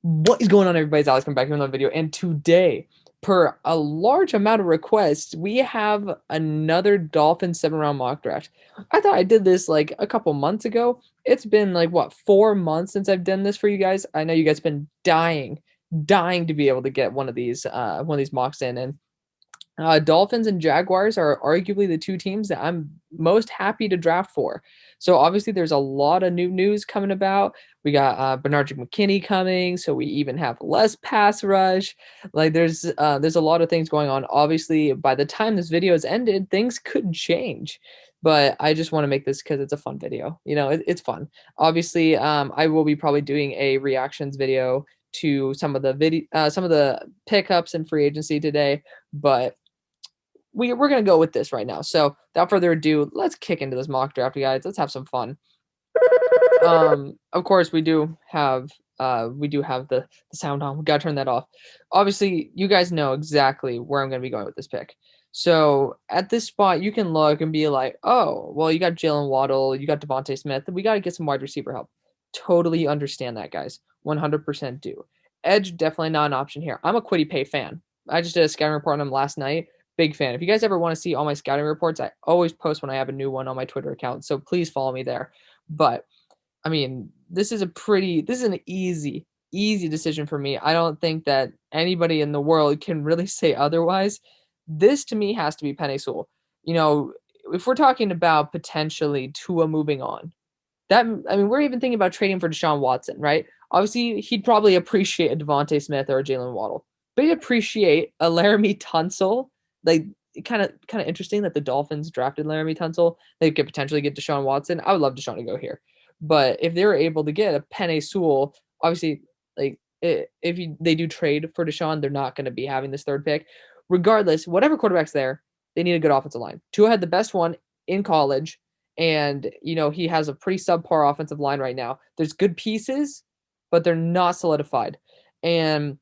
What is going on, everybody? It's Alex coming back here with another video, and today, per a large amount of requests, we have another Dolphins 7-round mock draft. I thought I did this like a couple months ago. It's been like what, 4 months since I've done this for you guys. I know you guys have been dying to be able to get one of these mocks in, and Dolphins and Jaguars are arguably the two teams that I'm most happy to draft for. So obviously, there's a lot of new news coming about. We got Bernard McKinney coming, so we even have less pass rush. Like there's a lot of things going on. Obviously, by the time this video is ended, things could change. But I just want to make this because it's a fun video. It's fun. Obviously, I will be probably doing a reactions video to some of the pickups and free agency today, but we're gonna go with this right now. So without further ado, let's kick into this mock draft, guys. Let's have some fun. Of course, we do have the sound on. We gotta turn that off. Obviously, you guys know exactly where I'm gonna be going with this pick. So at this spot, you can look and be like, oh, well, you got Jalen Waddle, you got Devontae Smith, we gotta get some wide receiver help. Totally understand that, guys. 100% do. Edge, definitely not an option here. I'm a Kwity Paye fan. I just did a scouting report on him last night. Big fan. If you guys ever want to see all my scouting reports, I always post when I have a new one on my Twitter account. So please follow me there. But I mean, this is an easy decision for me. I don't think that anybody in the world can really say otherwise. This to me has to be Penei Sewell. If we're talking about potentially Tua moving on, we're even thinking about trading for Deshaun Watson, right? Obviously, he'd probably appreciate a Devontae Smith or a Jalen Waddle, but he'd appreciate a Laramie Tunsil. Like, kind of interesting that the Dolphins drafted Laramie Tunsil. They could potentially get Deshaun Watson. I would love Deshaun to go here, but if they were able to get a Penei Sewell, obviously, like they do trade for Deshaun, they're not going to be having this third pick. Regardless, whatever quarterback's there, they need a good offensive line. Tua had the best one in college, and he has a pretty subpar offensive line right now. There's good pieces, but they're not solidified, and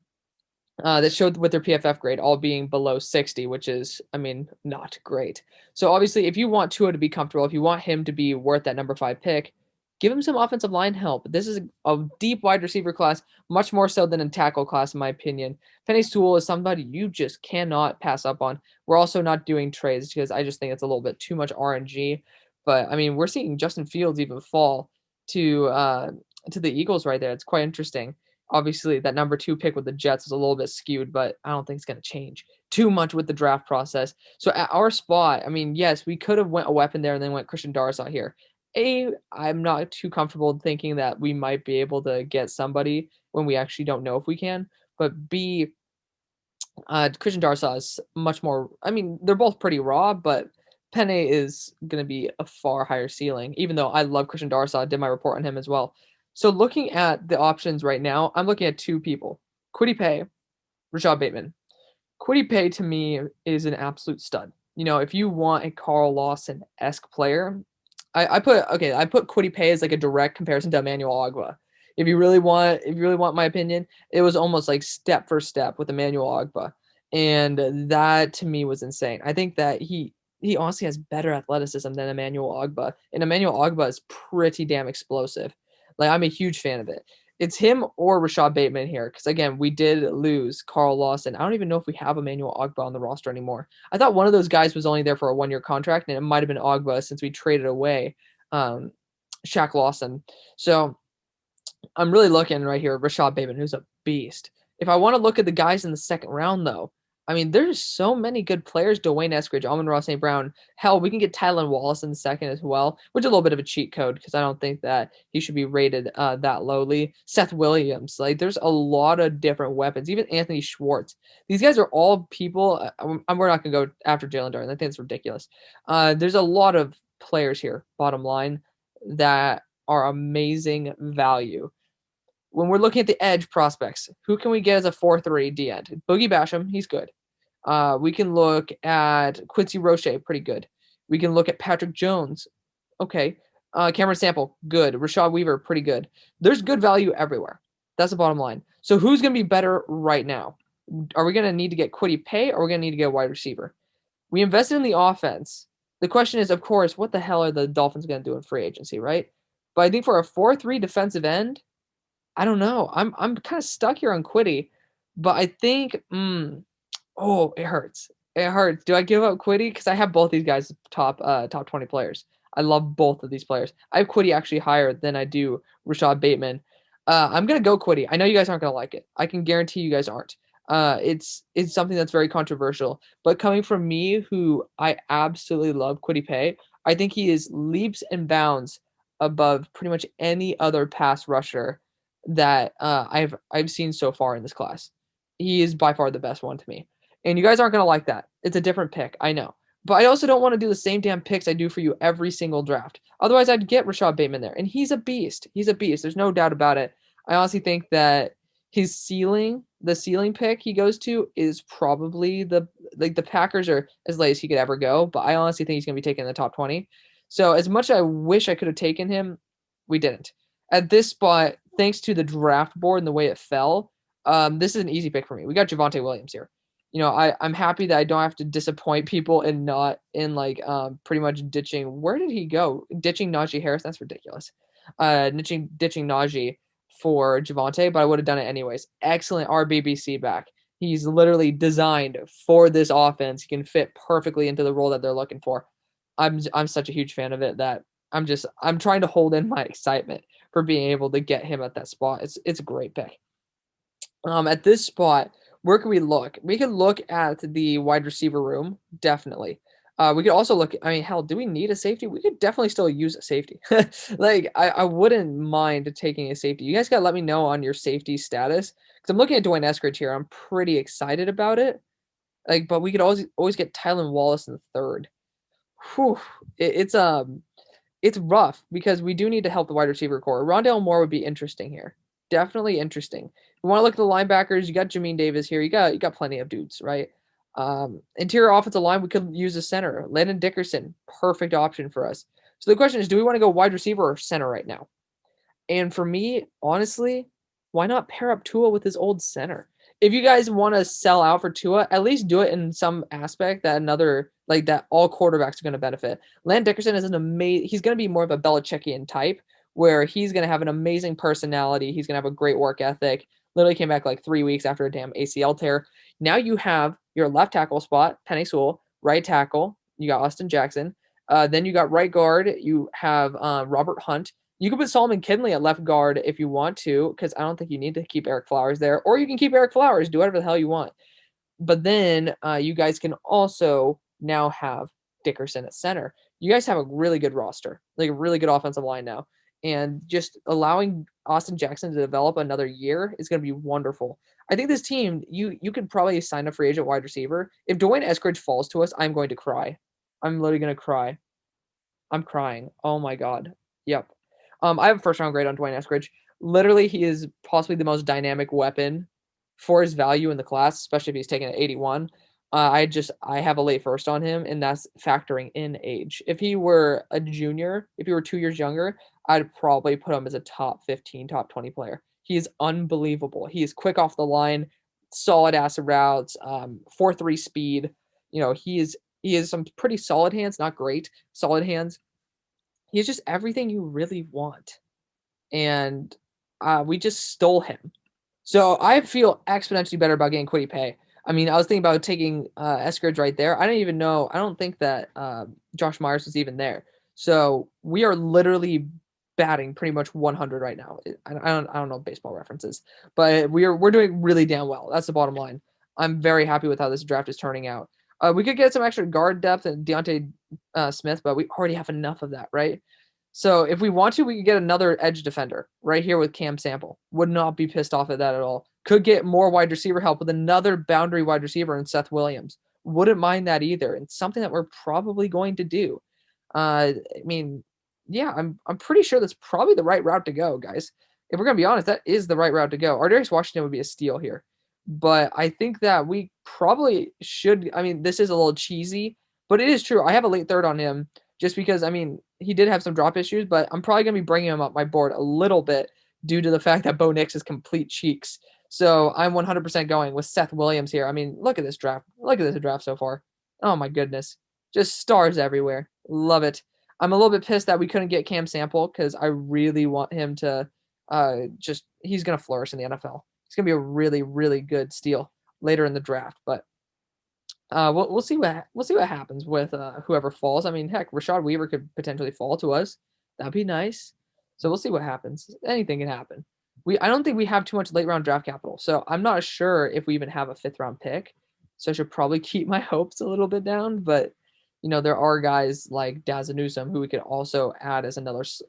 that showed with their PFF grade all being below 60, which is, not great. So obviously, if you want Tua to be comfortable, if you want him to be worth that number 5 pick, give him some offensive line help. This is a deep wide receiver class, much more so than a tackle class, in my opinion. Penei Sewell is somebody you just cannot pass up on. We're also not doing trades because I just think it's a little bit too much RNG. But we're seeing Justin Fields even fall to the Eagles right there. It's quite interesting. Obviously, that number 2 pick with the Jets is a little bit skewed, but I don't think it's going to change too much with the draft process. So at our spot, yes, we could have went a weapon there and then went Christian Darrisaw here. I'm not too comfortable thinking that we might be able to get somebody when we actually don't know if we can. But B, Christian Darrisaw is much more. They're both pretty raw, but Penei is going to be a far higher ceiling, even though I love Christian Darrisaw. I did my report on him as well. So looking at the options right now, I'm looking at 2 people: Kwity Paye, Rashad Bateman. Kwity Paye to me is an absolute stud. If you want a Carl Lawson-esque player, I put Kwity Paye as like a direct comparison to Emmanuel Ogbah. If you really want my opinion, it was almost like step for step with Emmanuel Ogbah, and that to me was insane. I think that he honestly has better athleticism than Emmanuel Ogbah, and Emmanuel Ogbah is pretty damn explosive. Like, I'm a huge fan of it. It's him or Rashad Bateman here, because again, we did lose Carl Lawson. I don't even know if we have Emmanuel Ogbah on the roster anymore. I thought one of those guys was only there for a 1-year contract, and it might have been Ogbah since we traded away Shaq Lawson. So I'm really looking right here at Rashad Bateman, who's a beast. If I want to look at the guys in the second round, though, there's so many good players. Dwayne Eskridge, Amon-Ra St. Brown. Hell, we can get Tylan Wallace in the second as well, which is a little bit of a cheat code because I don't think that he should be rated that lowly. Seth Williams. Like, there's a lot of different weapons. Even Anthony Schwartz. These guys are all people. We're not going to go after Jalen Darden. I think it's ridiculous. There's a lot of players here, bottom line, that are amazing value. When we're looking at the edge prospects, who can we get as a 4-3 D end? Boogie Basham, he's good. We can look at Quincy Roche, pretty good. We can look at Patrick Jones. Okay. Cameron Sample, good. Rashad Weaver, pretty good. There's good value everywhere. That's the bottom line. So who's going to be better right now? Are we going to need to get Kwity Paye, or are we going to need to get a wide receiver? We invested in the offense. The question is, of course, what the hell are the Dolphins going to do in free agency, right? But I think for a 4-3 defensive end, I don't know. I'm kind of stuck here on Quiddy, but I think oh, it hurts. It hurts. Do I give up Quiddy? Because I have both these guys top 20 players. I love both of these players. I have Quiddy actually higher than I do Rashad Bateman. I'm gonna go Quiddy. I know you guys aren't gonna like it. I can guarantee you guys aren't. It's something that's very controversial. But coming from me, who I absolutely love Quiddy Pay, I think he is leaps and bounds above pretty much any other pass rusher that I've seen so far in this class. He is by far the best one to me. And you guys aren't gonna like that. It's a different pick, I know. But I also don't want to do the same damn picks I do for you every single draft. Otherwise, I'd get Rashad Bateman there, and he's a beast. He's a beast. There's no doubt about it. I honestly think that his ceiling, the ceiling pick he goes to, is probably the Packers are as late as he could ever go. But I honestly think he's gonna be taken in the top 20. So as much as I wish I could have taken him, we didn't. At this spot, thanks to the draft board and the way it fell, this is an easy pick for me. We got Javonte Williams here. I'm happy that I don't have to disappoint people and not in like pretty much ditching. Where did he go? Ditching Najee Harris? That's ridiculous. Ditching Najee for Javonte, but I would have done it anyways. Excellent RBBC back. He's literally designed for this offense. He can fit perfectly into the role that they're looking for. I'm such a huge fan of it that I'm trying to hold in my excitement for being able to get him at that spot. It's a great pick. At this spot, where can we look? We could look at the wide receiver room, definitely. We could also look. I mean, hell, do we need a safety? We could definitely still use a safety. Like, I wouldn't mind taking a safety. You guys gotta let me know on your safety status because I'm looking at Dwayne Eskridge here. I'm pretty excited about it. Like, but we could always get Tylan Wallace in the third. Whew. It's rough because we do need to help the wide receiver core. Rondale Moore would be interesting here. Definitely interesting. You want to look at the linebackers, you got Jamin Davis here. You got plenty of dudes, right? Interior offensive line, we could use a center. Landon Dickerson, perfect option for us. So the question is, do we want to go wide receiver or center right now? And for me, honestly, why not pair up Tua with his old center? If you guys want to sell out for Tua, at least do it in some aspect that another like that all quarterbacks are going to benefit. Landon Dickerson is an amazing. He's going to be more of a Belichickian type, where he's going to have an amazing personality. He's going to have a great work ethic. Literally came back like 3 weeks after a damn ACL tear. Now you have your left tackle spot, Penei Sewell, right tackle. You got Austin Jackson. Then you got right guard. You have Robert Hunt. You can put Solomon Kinley at left guard if you want to, because I don't think you need to keep Eric Flowers there. Or you can keep Eric Flowers, do whatever the hell you want. But then you guys can also now have Dickerson at center. You guys have a really good roster, like a really good offensive line now. And just allowing Austin Jackson to develop another year is going to be wonderful. I think this team, you could probably sign a free agent wide receiver. If Dwayne Eskridge falls to us, I'm going to cry. I'm literally going to cry. I'm crying. Oh my God. Yep. I have a first round grade on Dwayne Eskridge. Literally, he is possibly the most dynamic weapon for his value in the class, especially if he's taken at 81. I have a late first on him, and that's factoring in age. If he were a junior, if he were 2 years younger, I'd probably put him as a top 15, top 20 player. He is unbelievable. He is quick off the line, solid ass routes, 4.3 speed. He is some pretty solid hands, not great, solid hands. He's just everything you really want. And we just stole him. So I feel exponentially better about getting Quiddy Pay. I mean, I was thinking about taking Eskridge right there. I don't even know. I don't think that Josh Myers was even there. So we are literally batting pretty much 100 right now. I don't know baseball references, but we're doing really damn well. That's the bottom line. I'm very happy with how this draft is turning out. We could get some extra guard depth and Deontay Smith, but we already have enough of that, right? So if we want to, we could get another edge defender right here with Cam Sample. Would not be pissed off at that at all. Could get more wide receiver help with another boundary wide receiver in Seth Williams. Wouldn't mind that either. And something that we're probably going to do. I mean, yeah, I'm pretty sure that's probably the right route to go, guys. If we're gonna be honest, that is the right route to go. Ardarius Washington would be a steal here. But I think that we probably should. I mean, this is a little cheesy, but it is true. I have a late third on him just because, I mean, he did have some drop issues, but I'm probably going to be bringing him up my board a little bit due to the fact that Bo Nix is complete cheeks. So I'm 100% going with Seth Williams here. I mean, look at this draft. Look at this draft so far. Oh my goodness. Just stars everywhere. Love it. I'm a little bit pissed that we couldn't get Cam Sample because I really want him to just he's gonna flourish in the NFL. He's gonna be a really, really good steal later in the draft. But we'll see what happens with whoever falls. I mean, heck, Rashad Weaver could potentially fall to us. That'd be nice. So we'll see what happens. Anything can happen. I don't think we have too much late round draft capital, so I'm not sure if we even have a 5th round pick. So I should probably keep my hopes a little bit down. But there are guys like Dazza Newsome who we could also add as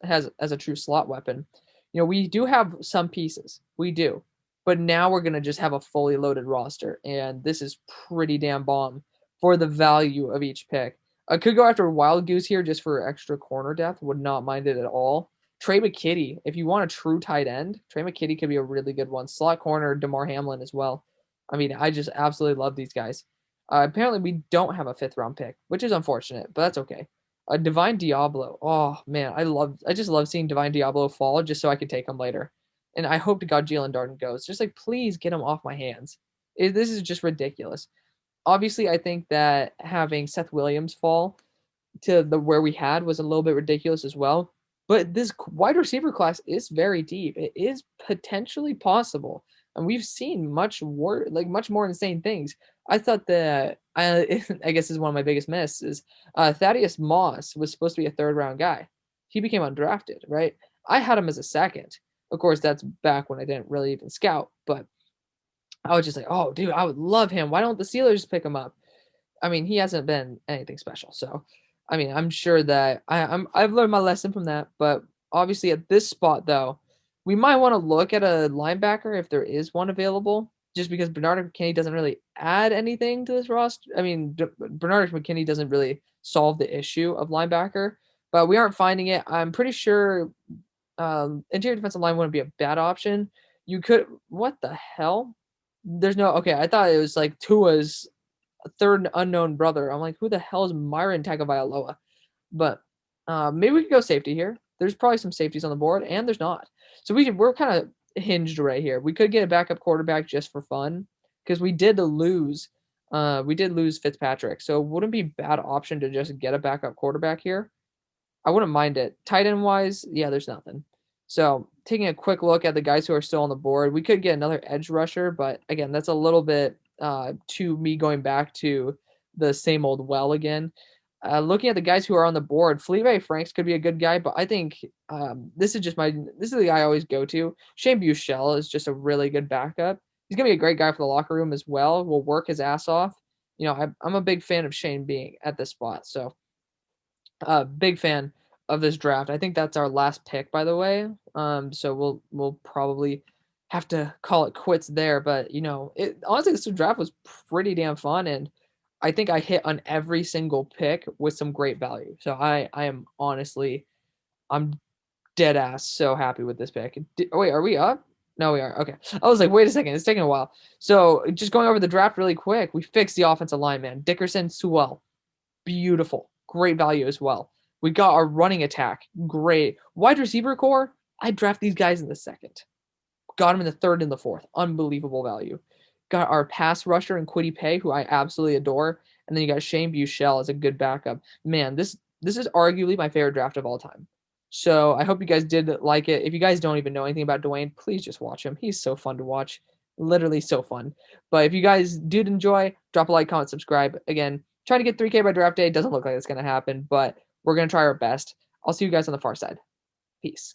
as a true slot weapon. We do have some pieces. We do. But now we're going to just have a fully loaded roster, and this is pretty damn bomb for the value of each pick. I could go after Wild Goose here just for extra corner depth. Would not mind it at all. Trey McKitty, if you want a true tight end, Trey McKitty could be a really good one. Slot corner, DeMar Hamlin as well. I mean, I just absolutely love these guys. Apparently, we don't have a 5th round pick, which is unfortunate, but that's okay. Divine Diablo. Oh man, I just love seeing Divine Diablo fall just so I could take him later. And I hope to God Jalen Darden goes. Just like, please get him off my hands. This is just ridiculous. Obviously, I think that having Seth Williams fall to the where we had was a little bit ridiculous as well. But this wide receiver class is very deep. It is potentially possible, and we've seen much more insane things. I thought that I guess is one of my biggest misses. Thaddeus Moss was supposed to be a 3rd round guy. He became undrafted, right? I had him as a 2nd. Of course, that's back when I didn't really even scout, but I was just like, oh, dude, I would love him. Why don't the Steelers pick him up? I mean, he hasn't been anything special. So, I mean, I'm sure that I've learned my lesson from that. But obviously, at this spot, though, we might want to look at a linebacker if there is one available, just because Bernard McKinney doesn't really add anything to this roster. I mean, Bernard McKinney doesn't really solve the issue of linebacker, but we aren't finding it. I'm pretty sure interior defensive line wouldn't be a bad option. You could, what the hell? There's no, okay, I thought it was like Tua's 3rd unknown brother. I'm like, who the hell is Myron Tagovailoa? But maybe we could go safety here. There's probably some safeties on the board, and there's not. So we're kind of hinged right here. We could get a backup quarterback just for fun because we did lose Fitzpatrick. So it wouldn't be a bad option to just get a backup quarterback here. I wouldn't mind it. Tight end wise, yeah, there's nothing. So taking a quick look at the guys who are still on the board, we could get another edge rusher, but again, that's a little bit to me going back to the same old well again. Looking at the guys who are on the board, Felipe Franks could be a good guy, but I think this is the guy I always go to. Shane Buechele is just a really good backup. He's gonna be a great guy for the locker room as well. Will work his ass off. I'm a big fan of Shane being at this spot, so big fan of this draft. I think that's our last pick, by the way. So we'll probably have to call it quits there. But honestly, this draft was pretty damn fun, and I think I hit on every single pick with some great value. So I am honestly, I'm dead ass so happy with this pick. Wait, are we up? No, we are. Okay. I was like, wait a second, it's taking a while. So just going over the draft really quick, we fixed the offensive line, man. Dickerson, Sewell, beautiful, great value as well. We got our running attack, great. Wide receiver core, I draft these guys in the 2nd. Got him in the 3rd and the 4th, unbelievable value. Got our pass rusher and Kwity Paye, who I absolutely adore, and then you got Shane Buechele as a good backup. Man, this is arguably my favorite draft of all time. So I hope you guys did like it. If you guys don't even know anything about Dwayne, please just watch him. He's so fun to watch, literally so fun. But if you guys did enjoy, drop a like, comment, subscribe. Again, trying to get 3K by draft day. Doesn't look like it's going to happen, but we're going to try our best. I'll see you guys on the far side. Peace.